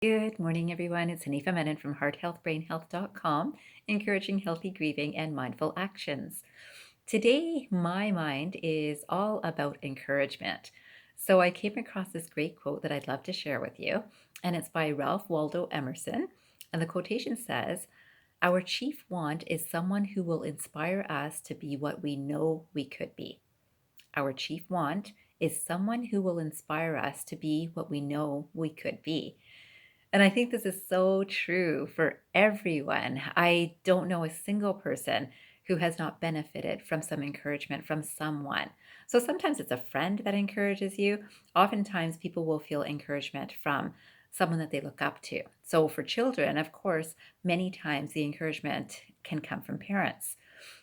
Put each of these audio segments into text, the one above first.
Good morning, everyone. It's Hanifa Bennett from hearthealthbrainhealth.com, encouraging healthy grieving and mindful actions. Today, my mind is all about encouragement. So I came across this great quote that I'd love to share with you, and it's by Ralph Waldo Emerson. And the quotation says, "Our chief want is someone who will inspire us to be what we know we could be." Our chief want is someone who will inspire us to be what we know we could be. And I think this is so true for everyone. I don't know a single person who has not benefited from some encouragement from someone. So sometimes it's a friend that encourages you. Oftentimes, people will feel encouragement from someone that they look up to. So for children, of course, many times the encouragement can come from parents.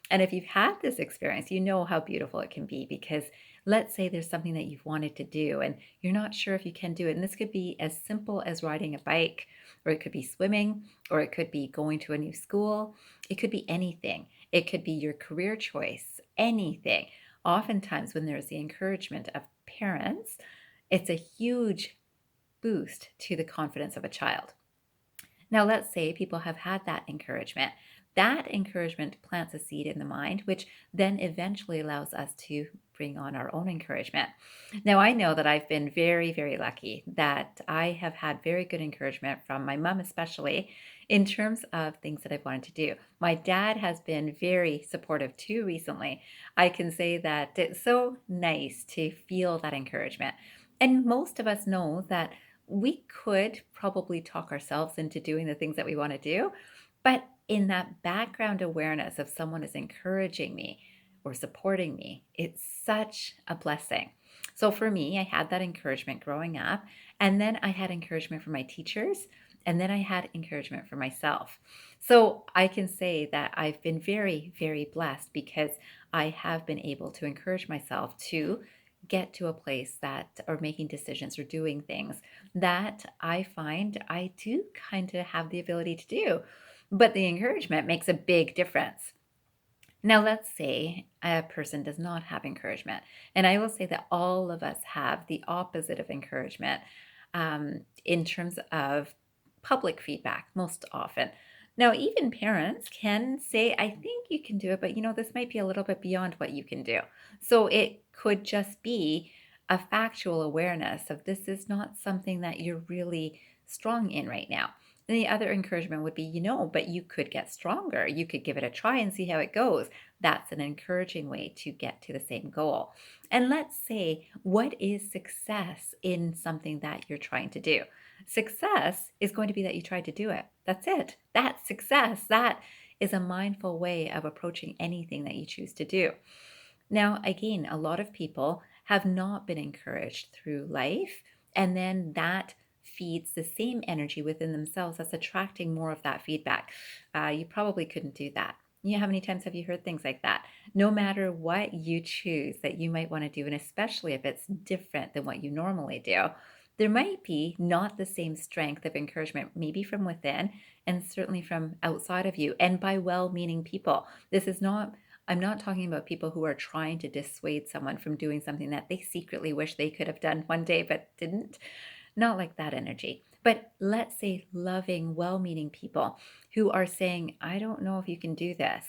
And if you've had this experience, you know how beautiful it can be because let's say there's something that you've wanted to do and you're not sure if you can do it. And this could be as simple as riding a bike, or it could be swimming, or it could be going to a new school. It could be anything. It could be your career choice, anything. Oftentimes, when there's the encouragement of parents, it's a huge boost to the confidence of a child. Now, let's say people have had that encouragement. That encouragement plants a seed in the mind, which then eventually allows us to bring on our own encouragement. Now, I know that I've been very, very lucky that I have had very good encouragement from my mom, especially in terms of things that I've wanted to do. My dad has been very supportive too recently. I can say that it's so nice to feel that encouragement. And most of us know that we could probably talk ourselves into doing the things that we want to do. But in that background awareness of someone is encouraging me or supporting me, it's such a blessing. So for me, I had that encouragement growing up. And then I had encouragement from my teachers. And then I had encouragement for myself. So I can say that I've been very, very blessed because I have been able to encourage myself to get to a place that or making decisions or doing things that I find I do kind of have the ability to do. But the encouragement makes a big difference. Now, let's say a person does not have encouragement. And I will say that all of us have the opposite of encouragement in terms of public feedback most often. Now, even parents can say, I think you can do it, but this might be a little bit beyond what you can do. So it could just be a factual awareness of this is not something that you're really strong in right now. And the other encouragement would be, but you could get stronger. You could give it a try and see how it goes. That's an encouraging way to get to the same goal. And let's say, what is success in something that you're trying to do? Success is going to be that you tried to do it. That's it. That's success. That is a mindful way of approaching anything that you choose to do. Now, again, a lot of people have not been encouraged through life, and then that feeds the same energy within themselves that's attracting more of that feedback. You probably couldn't do that. How many times have you heard things like that? No matter what you choose that you might want to do, and especially if it's different than what you normally do, there might be not the same strength of encouragement, maybe from within and certainly from outside of you and by well meaning people. I'm not talking about people who are trying to dissuade someone from doing something that they secretly wish they could have done one day but didn't. Not like that energy. But let's say loving, well meaning people who are saying, I don't know if you can do this.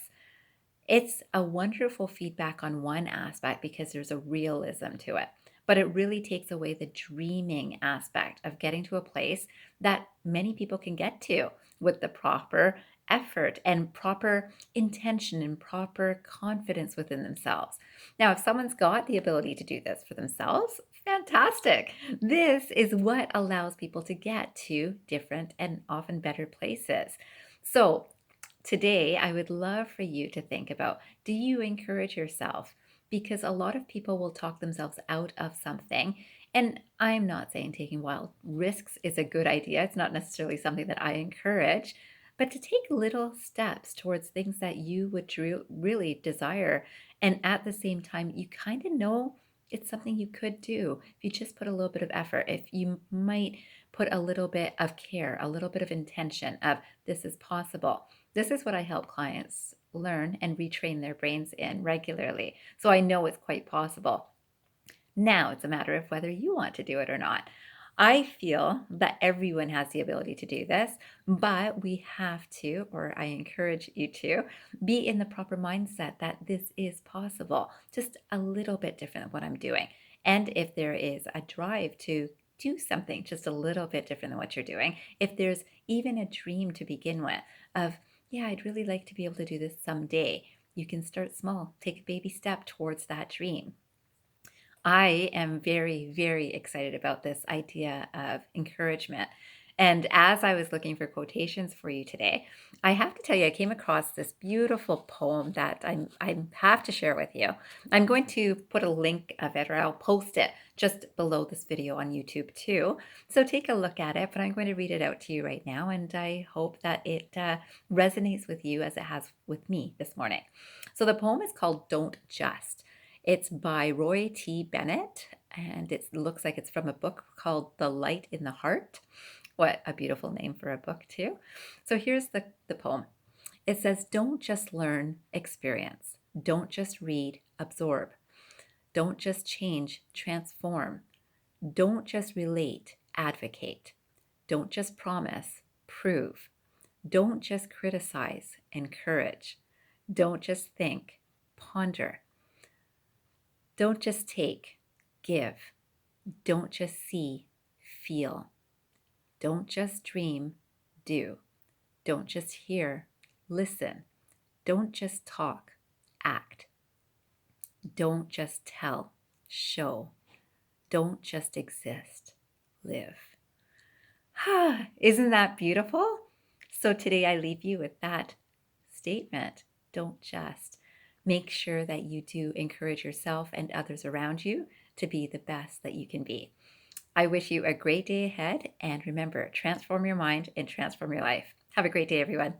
It's a wonderful feedback on one aspect because there's a realism to it. But it really takes away the dreaming aspect of getting to a place that many people can get to with the proper effort and proper intention and proper confidence within themselves. Now, if someone's got the ability to do this for themselves, fantastic. This is what allows people to get to different and often better places. So, today, I would love for you to think about, do you encourage yourself? Because a lot of people will talk themselves out of something. And I'm not saying taking wild risks is a good idea. It's not necessarily something that I encourage, but to take little steps towards things that you would really desire. And at the same time, you kind of know it's something you could do if you just put a little bit of effort, if you might put a little bit of care, a little bit of intention of this is possible. This is what I help clients learn and retrain their brains in regularly. So I know it's quite possible. Now it's a matter of whether you want to do it or not. I feel that everyone has the ability to do this, but we have to, or I encourage you to, be in the proper mindset that this is possible, just a little bit different than what I'm doing. And if there is a drive to do something just a little bit different than what you're doing, if there's even a dream to begin with of, yeah, I'd really like to be able to do this someday, you can start small, take a baby step towards that dream. I am very, very excited about this idea of encouragement. And as I was looking for quotations for you today, I have to tell you, I came across this beautiful poem that I have to share with you. I'm going to put a link of it, or I'll post it just below this video on YouTube too. So take a look at it, but I'm going to read it out to you right now. And I hope that it resonates with you as it has with me this morning. So the poem is called Don't Just. It's by Roy T. Bennett, and it looks like it's from a book called The Light in the Heart. What a beautiful name for a book, too. So here's the poem. It says, don't just learn, experience. Don't just read, absorb. Don't just change, transform. Don't just relate, advocate. Don't just promise, prove. Don't just criticize, encourage. Don't just think, ponder. Don't just take, give. Don't just see, feel. Don't just dream, do. Don't just hear, listen. Don't just talk, act. Don't just tell, show. Don't just exist, live. Isn't that beautiful? So today I leave you with that statement. Don't just. Make sure that you do encourage yourself and others around you to be the best that you can be. I wish you a great day ahead, and remember, transform your mind and transform your life. Have a great day, everyone.